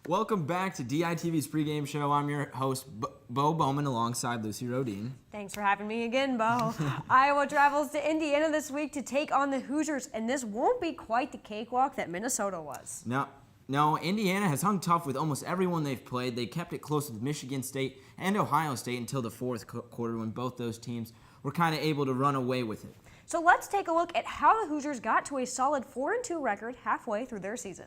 Welcome back to DITV's pregame show. I'm your host, Beau Bowman, alongside Lucy Rohden. Thanks for having me again, Beau. Iowa travels to Indiana this week to take on the Hoosiers, and this won't be quite the cakewalk that Minnesota was. No, Indiana has hung tough with almost everyone they've played. They kept it close with Michigan State and Ohio State until the fourth quarter when both those teams were kind of able to run away with it. So let's take a look at how the Hoosiers got to a solid 4-2 record halfway through their season.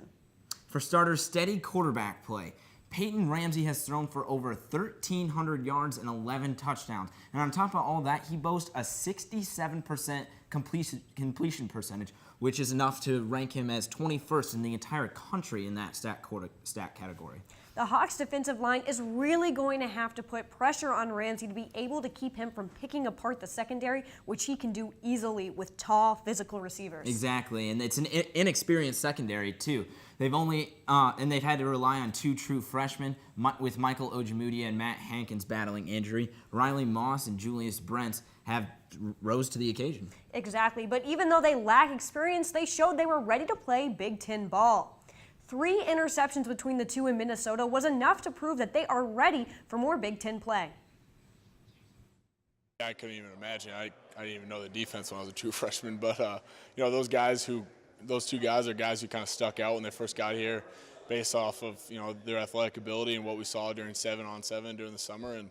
For starters, steady quarterback play. Peyton Ramsey has thrown for over 1,300 yards and 11 touchdowns. And on top of all that, he boasts a 67% completion percentage, which is enough to rank him as 21st in the entire country in that stat category. The Hawks' defensive line is really going to have to put pressure on Ramsey to be able to keep him from picking apart the secondary, which he can do easily with tall, physical receivers. Exactly, and it's an inexperienced secondary too. They've had to rely on two true freshmen, with Michael Ojemudia and Matt Hankins battling injury. Riley Moss and Julius Brents have rose to the occasion. Exactly, but even though they lack experience, they showed they were ready to play Big Ten ball. 3 interceptions between the two in Minnesota was enough to prove that they are ready for more Big Ten play. I couldn't even imagine. I didn't even know the defense when I was a true freshman. But, those two guys are guys who kind of stuck out when they first got here based off of, their athletic ability and what we saw during 7-on-7 during the summer. And,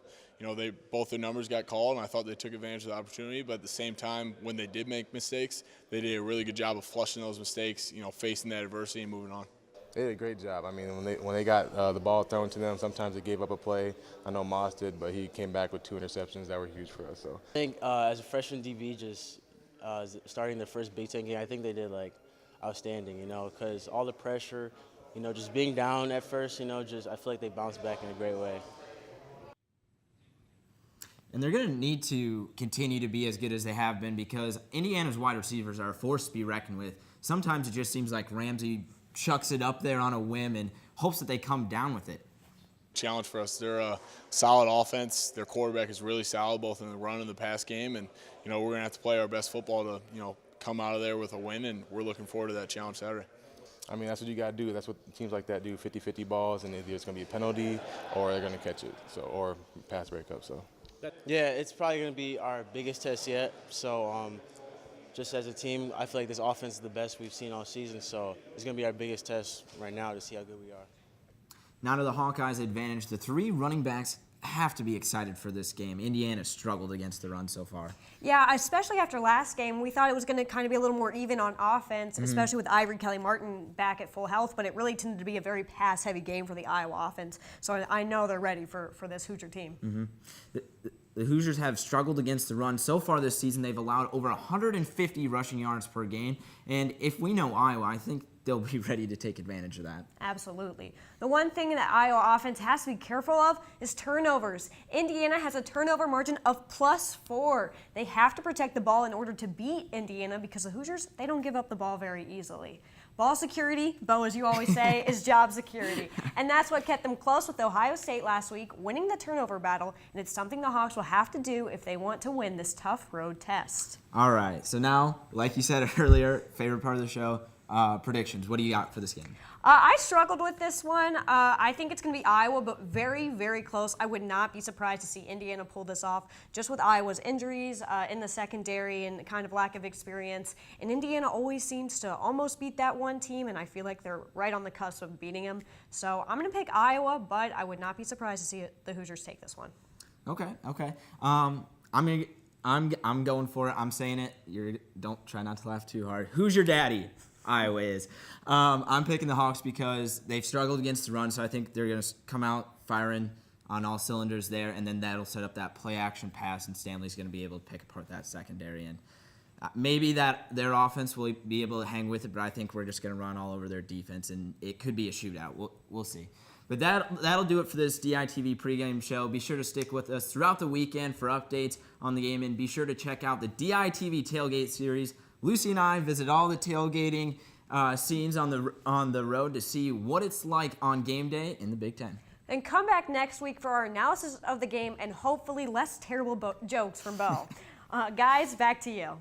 both their numbers got called, and I thought they took advantage of the opportunity. But at the same time, when they did make mistakes, they did a really good job of flushing those mistakes, facing that adversity and moving on. They did a great job. I mean, when they got the ball thrown to them, sometimes they gave up a play. I know Moss did, but he came back with 2 interceptions that were huge for us. So I think as a freshman DB, just starting their first Big Ten game, I think they did outstanding. Because all the pressure, just being down at first, I feel like they bounced back in a great way. And they're going to need to continue to be as good as they have been because Indiana's wide receivers are a force to be reckoned with. Sometimes it just seems like Ramsey chucks it up there on a whim and hopes that they come down with it. Challenge for us. They're a solid offense. Their quarterback is really solid both in the run and the pass game. And, we're going to have to play our best football to, come out of there with a win. And we're looking forward to that challenge Saturday. I mean, that's what you got to do. That's what teams like that do, 50-50 balls, and either it's going to be a penalty or they're going to catch it, or pass breakup. So. Yeah, it's probably going to be our biggest test yet. So just as a team, I feel like this offense is the best we've seen all season. So it's going to be our biggest test right now to see how good we are. Now to the Hawkeyes' advantage, the 3 running backs have to be excited for this game. Indiana struggled against the run so far. Yeah, especially after last game, we thought it was going to kind of be a little more even on offense, especially with Ivory Kelly-Martin back at full health, but it really tended to be a very pass-heavy game for the Iowa offense. So I know they're ready for this Hoosier team. The Hoosiers have struggled against the run. So far this season, they've allowed over 150 rushing yards per game. And if we know Iowa, I think they'll be ready to take advantage of that. Absolutely. The one thing that Iowa offense has to be careful of is turnovers. Indiana has a turnover margin of +4. They have to protect the ball in order to beat Indiana because the Hoosiers, they don't give up the ball very easily. Ball security, Beau, as you always say, is job security. And that's what kept them close with Ohio State last week, winning the turnover battle, and it's something the Hawks will have to do if they want to win this tough road test. All right, so now, like you said earlier, favorite part of the show, predictions. What do you got for this game? I struggled with this one. I think it's going to be Iowa, but very, very close. I would not be surprised to see Indiana pull this off, just with Iowa's injuries in the secondary and kind of lack of experience. And Indiana always seems to almost beat that one team, and I feel like they're right on the cusp of beating them. So I'm going to pick Iowa, but I would not be surprised to see the Hoosiers take this one. Okay. I'm going for it. I'm saying it. Don't try not to laugh too hard. Who's your daddy? Iowa is. I'm picking the Hawks because they've struggled against the run, so I think they're going to come out firing on all cylinders there, and then that'll set up that play-action pass, and Stanley's going to be able to pick apart that secondary. And maybe that their offense will be able to hang with it, but I think we're just going to run all over their defense, and it could be a shootout. We'll see. But that'll do it for this DITV pregame show. Be sure to stick with us throughout the weekend for updates on the game, and be sure to check out the DITV Tailgate Series. Lucy and I visit all the tailgating scenes on the road to see what it's like on game day in the Big Ten. And come back next week for our analysis of the game and hopefully less terrible jokes from Beau. Guys, back to you.